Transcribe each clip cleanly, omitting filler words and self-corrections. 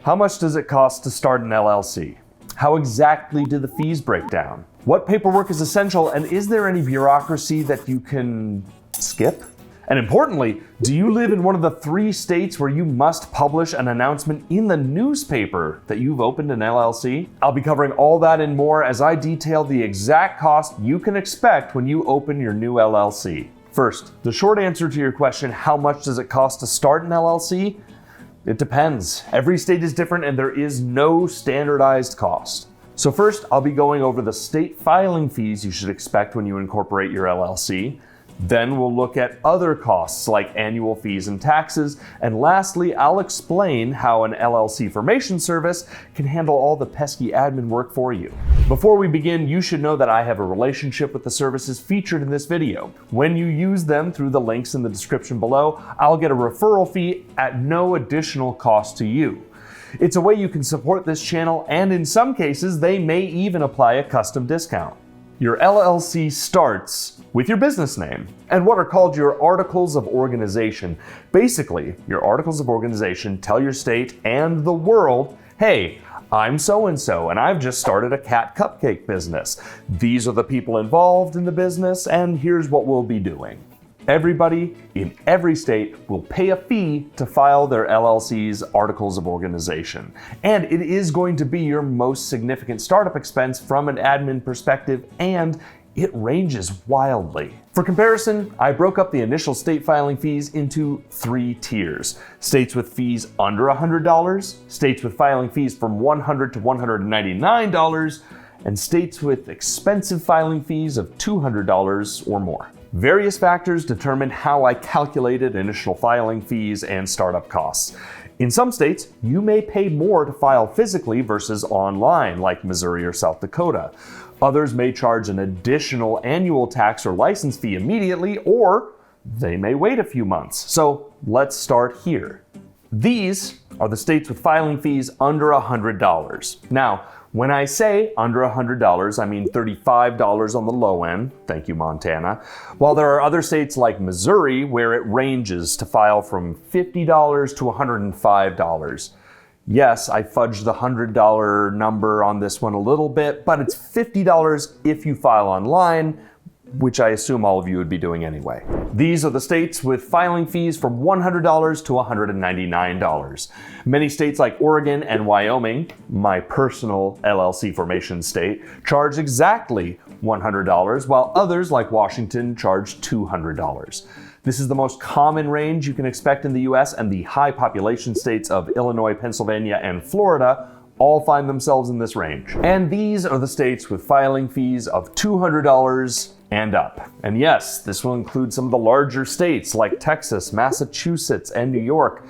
How much does it cost to start an LLC? How exactly do the fees break down? What paperwork is essential, and is there any bureaucracy that you can skip? And importantly, do you live in one of the 3 states where you must publish an announcement in the newspaper that you've opened an LLC? I'll be covering all that and more as I detail the exact cost you can expect when you open your new LLC. First, the short answer to your question, how much does it cost to start an LLC? It depends. Every state is different and there is no standardized cost. So first, I'll be going over the state filing fees you should expect when you incorporate your LLC. Then we'll look at other costs like annual fees and taxes. And lastly, I'll explain how an LLC formation service can handle all the pesky admin work for you. Before we begin, you should know that I have a relationship with the services featured in this video. When you use them through the links in the description below, I'll get a referral fee at no additional cost to you. It's a way you can support this channel, and in some cases, they may even apply a custom discount. Your LLC starts with your business name and what are called your articles of organization. Basically, your articles of organization tell your state and the world, hey, I'm so-and-so and I've just started a cat cupcake business. These are the people involved in the business and here's what we'll be doing. Everybody in every state will pay a fee to file their LLC's articles of organization. And it is going to be your most significant startup expense from an admin perspective, and it ranges wildly. For comparison, I broke up the initial state filing fees into 3 tiers. States with fees under $100, states with filing fees from $100 to $199, and states with expensive filing fees of $200 or more. Various factors determine how I calculated initial filing fees and startup costs. In some states, you may pay more to file physically versus online, like Missouri or South Dakota. Others may charge an additional annual tax or license fee immediately, or they may wait a few months. So let's start here. These are the states with filing fees under $100. Now, when I say under $100, I mean $35 on the low end. Thank you, Montana. While there are other states like Missouri where it ranges to file from $50 to $105. Yes, I fudged the $100 number on this one a little bit, but it's $50 if you file online, which I assume all of you would be doing anyway. These are the states with filing fees from $100 to $199. Many states like Oregon and Wyoming, my personal LLC formation state, charge exactly $100, while others like Washington charge $200. This is the most common range you can expect in the US, and the high population states of Illinois, Pennsylvania, and Florida all find themselves in this range. And these are the states with filing fees of $200 and up. And yes, this will include some of the larger states like Texas, Massachusetts, and New York.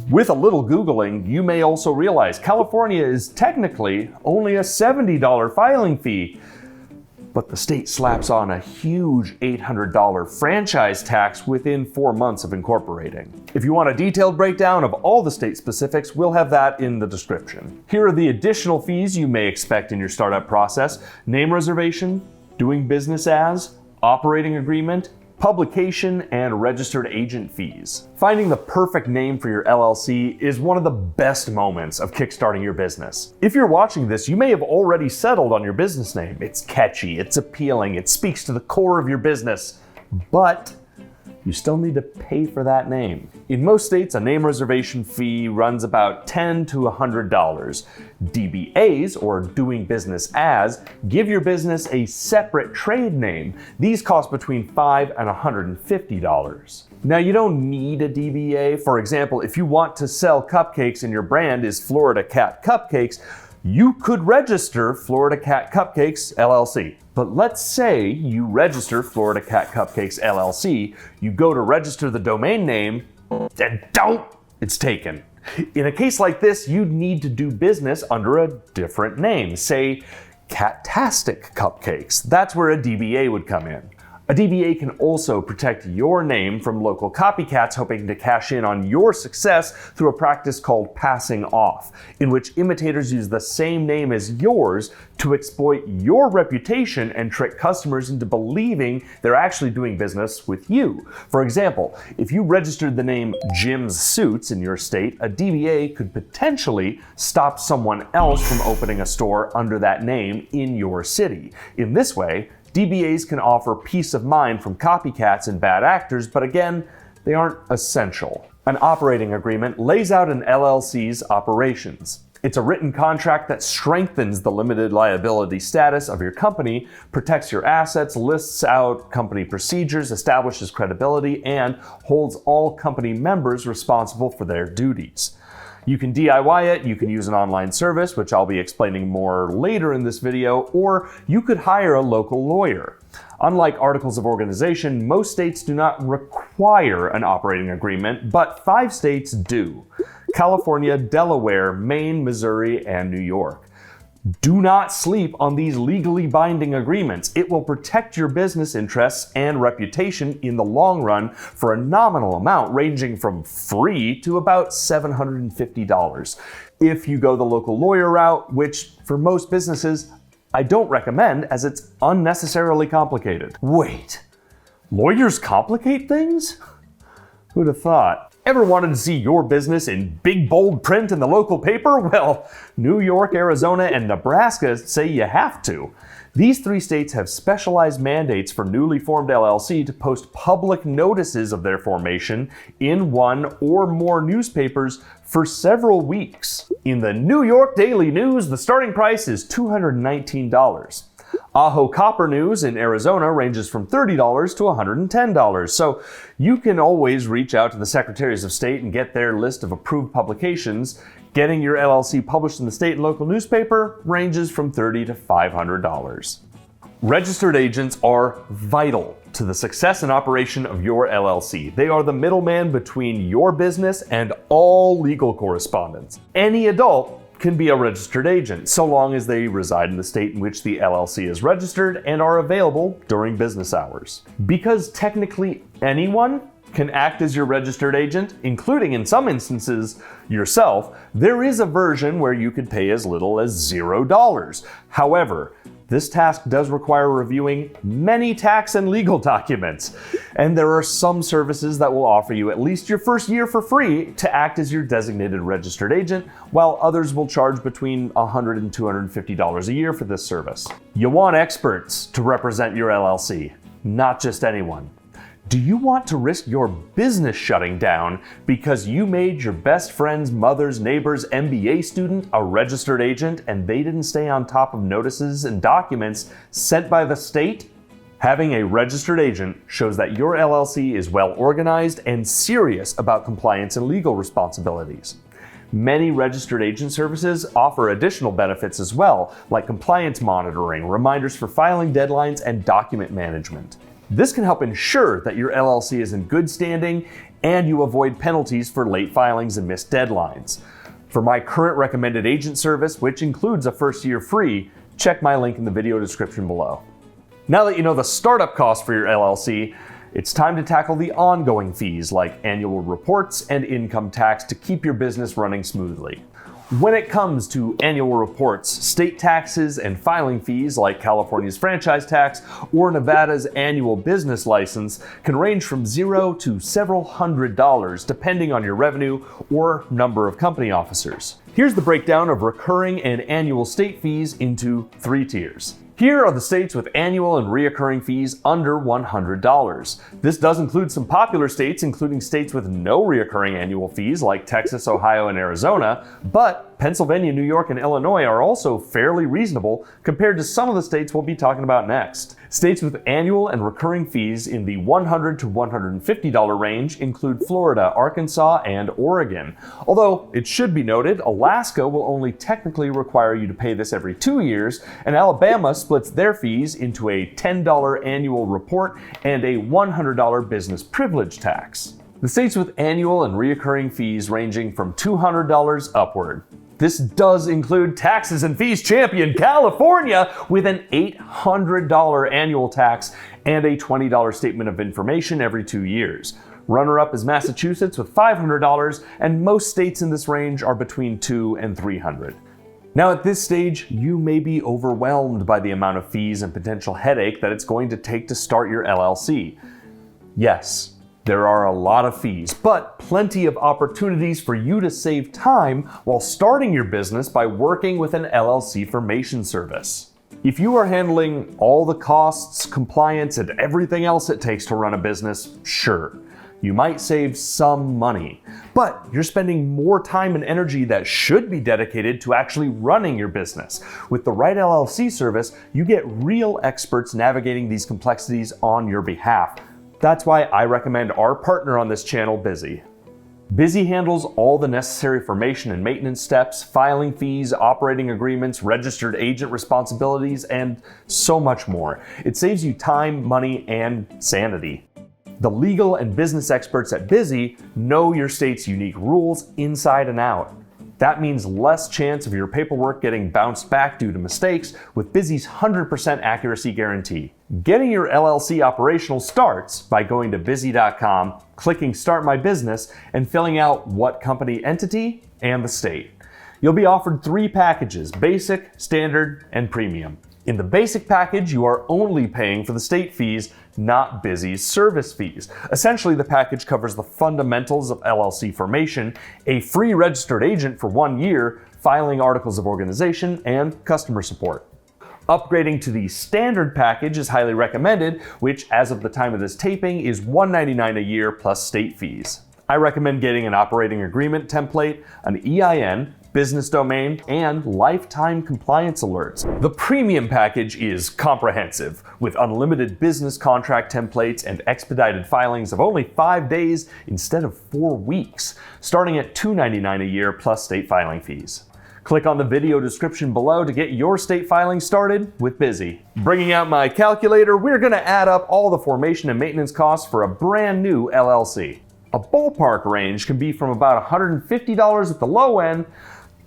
With a little Googling, you may also realize California is technically only a $70 filing fee, but the state slaps on a huge $800 franchise tax within 4 months of incorporating. If you want a detailed breakdown of all the state specifics, we'll have that in the description. Here are the additional fees you may expect in your startup process: name reservation, doing business as, operating agreement, publication, and registered agent fees. Finding the perfect name for your LLC is one of the best moments of kickstarting your business. If you're watching this, you may have already settled on your business name. It's catchy, it's appealing, it speaks to the core of your business, but you still need to pay for that name. In most states, a name reservation fee runs about $10 to $100. DBAs, or doing business as, give your business a separate trade name. These cost between $5 and $150. Now, you don't need a DBA. For example, if you want to sell cupcakes and your brand is Florida Cat Cupcakes, you could register Florida Cat Cupcakes LLC. But let's say you register Florida Cat Cupcakes LLC, you go to register the domain name, and it's taken. In a case like this, you'd need to do business under a different name, say Catastic Cupcakes. That's where a DBA would come in. A DBA can also protect your name from local copycats hoping to cash in on your success through a practice called passing off, in which imitators use the same name as yours to exploit your reputation and trick customers into believing they're actually doing business with you. For example, if you registered the name Jim's Suits in your state, a DBA could potentially stop someone else from opening a store under that name in your city. In this way, DBAs can offer peace of mind from copycats and bad actors, but again, they aren't essential. An operating agreement lays out an LLC's operations. It's a written contract that strengthens the limited liability status of your company, protects your assets, lists out company procedures, establishes credibility, and holds all company members responsible for their duties. You can DIY it, you can use an online service, which I'll be explaining more later in this video, or you could hire a local lawyer. Unlike articles of organization, most states do not require an operating agreement, but 5 states do: California, Delaware, Maine, Missouri, and New York. Do not sleep on these legally binding agreements. It will protect your business interests and reputation in the long run for a nominal amount ranging from free to about $750. If you go the local lawyer route, which for most businesses I don't recommend as it's unnecessarily complicated. Wait, lawyers complicate things? Who'd have thought? Ever wanted to see your business in big bold print in the local paper? Well, New York, Arizona, and Nebraska say you have to. These 3 states have specialized mandates for newly formed LLC to post public notices of their formation in 1 or more newspapers for several weeks. In the New York Daily News, the starting price is $219. Ajo Copper News in Arizona ranges from $30 to $110, so you can always reach out to the Secretaries of State and get their list of approved publications. Getting your LLC published in the state and local newspaper ranges from $30 to $500. Registered agents are vital to the success and operation of your LLC. They are the middleman between your business and all legal correspondence. Any adult can be a registered agent, so long as they reside in the state in which the LLC is registered and are available during business hours. Because technically anyone can act as your registered agent, including in some instances yourself, there is a version where you could pay as little as $0. However, this task does require reviewing many tax and legal documents, and there are some services that will offer you at least your first year for free to act as your designated registered agent, while others will charge between $100 and $250 a year for this service. You want experts to represent your LLC, not just anyone. Do you want to risk your business shutting down because you made your best friend's mother's neighbor's MBA student a registered agent and they didn't stay on top of notices and documents sent by the state? Having a registered agent shows that your LLC is well organized and serious about compliance and legal responsibilities. Many registered agent services offer additional benefits as well, like compliance monitoring, reminders for filing deadlines, and document management. This can help ensure that your LLC is in good standing and you avoid penalties for late filings and missed deadlines. For my current recommended agent service, which includes a first year free, check my link in the video description below. Now that you know the startup cost for your LLC, it's time to tackle the ongoing fees like annual reports and income tax to keep your business running smoothly. When it comes to annual reports, state taxes and filing fees like California's franchise tax or Nevada's annual business license can range from $0 to several $100s depending on your revenue or number of company officers. Here's the breakdown of recurring and annual state fees into 3 tiers. Here are the states with annual and reoccurring fees under $100. This does include some popular states, including states with no reoccurring annual fees like Texas, Ohio, and Arizona, but Pennsylvania, New York, and Illinois are also fairly reasonable compared to some of the states we'll be talking about next. States with annual and recurring fees in the $100 to $150 range include Florida, Arkansas, and Oregon. Although it should be noted, Alaska will only technically require you to pay this every 2 years, and Alabama splits their fees into a $10 annual report and a $100 business privilege tax. The states with annual and reoccurring fees ranging from $200 upward. This does include taxes and fees champion California with an $800 annual tax and a $20 statement of information every 2 years. Runner-up is Massachusetts with $500, and most states in this range are between $200 and $300. Now at this stage, you may be overwhelmed by the amount of fees and potential headache that it's going to take to start your LLC. Yes, there are a lot of fees, but plenty of opportunities for you to save time while starting your business by working with an LLC formation service. If you are handling all the costs, compliance, and everything else it takes to run a business, sure, you might save some money, but you're spending more time and energy that should be dedicated to actually running your business. With the right LLC service, you get real experts navigating these complexities on your behalf. That's why I recommend our partner on this channel, Busy. Busy handles all the necessary formation and maintenance steps, filing fees, operating agreements, registered agent responsibilities, and so much more. It saves you time, money, and sanity. The legal and business experts at Busy know your state's unique rules inside and out. That means less chance of your paperwork getting bounced back due to mistakes with Busy's 100% accuracy guarantee. Getting your LLC operational starts by going to busy.com, clicking Start My Business, and filling out what company entity and the state. You'll be offered 3 packages: Basic, Standard, and Premium. In the Basic package, you are only paying for the state fees, not Busy's service fees. Essentially, the package covers the fundamentals of LLC formation, a free registered agent for 1 year, filing articles of organization, and customer support. Upgrading to the Standard package is highly recommended, which as of the time of this taping is $199 a year plus state fees. I recommend getting an operating agreement template, an EIN, business domain, and lifetime compliance alerts. The Premium package is comprehensive, with unlimited business contract templates and expedited filings of only 5 days instead of 4 weeks, starting at $299 a year plus state filing fees. Click on the video description below to get your state filing started with Busy. Bringing out my calculator, we're going to add up all the formation and maintenance costs for a brand new LLC. A ballpark range can be from about $150 at the low end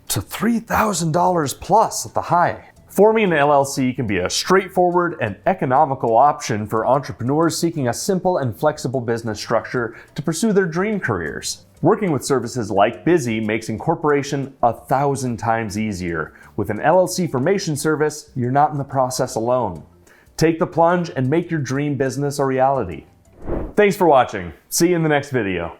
to $3,000 plus at the high. Forming an LLC can be a straightforward and economical option for entrepreneurs seeking a simple and flexible business structure to pursue their dream careers. Working with services like Busy makes incorporation 1,000 times easier. With an LLC formation service, you're not in the process alone. Take the plunge and make your dream business a reality. Thanks for watching. See you in the next video.